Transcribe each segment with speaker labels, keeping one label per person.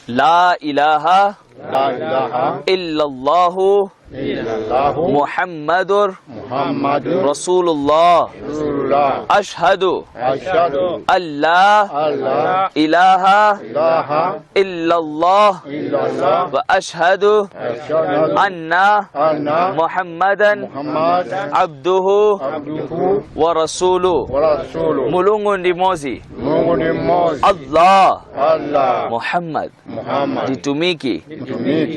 Speaker 1: لا الہ الا اللہ محمد رسول اللہ اشہد اللہ الہ الا اللہ و اشہد ان محمدا عبدہ و رسولہ ملونگ ndimozi Allah Muhammad ditumiki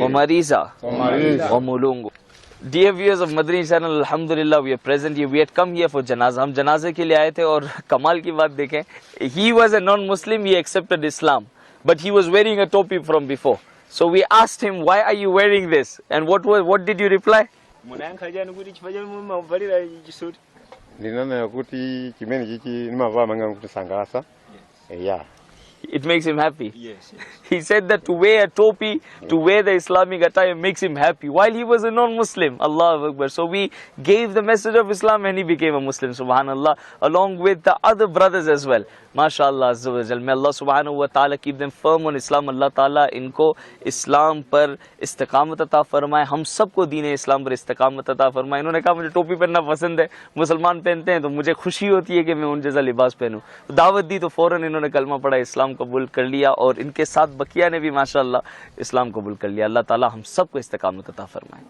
Speaker 1: wamaliza wamulungu. Dear viewers of Madani channel, alhamdulillah we are present here. We had come here for janaza. हम जनाजे के लिए आए थे और कमाल की बात देखें, he was a non-Muslim, he accepted Islam, but he was wearing a topi from before. So we asked him, why are you wearing this? And what did you reply?
Speaker 2: Ninaona kuti kimeni hiki nimavaa manga kutusangasa. Yeah.
Speaker 1: It makes him happy. Yes. He said that to wear a topi, to wear the Islamic attire makes him happy, while he was a non-Muslim. Allahu Akbar. So we gave the message of Islam and he became a Muslim, subhanallah, along with the other brothers as well. MashaAllah Azza wa Jal. May Allah subhanahu wa ta'ala keep them firm on Islam. Allah ta'ala इनको इस्लाम पर इस्तिकामत अता फरमाए, हम सबको दीन इस्लाम पर इस्तिकामत अता फरमाए. इन्होंने कहा मुझे टोपी पहनना पसंद है, मुसलमान पहनते हैं तो मुझे खुशी होती है कि मैं उन जैसा लिबास पहनूं. दावत दी तो फौरन इन्होंने कलमा पढ़ा, इस्लाम कबूल कर लिया और इनके साथ बकिया ने भी माशाअल्लाह इस्लाम कबूल कर लिया. अल्लाह ताला हम सबको इस्तिकामत अता फरमाए.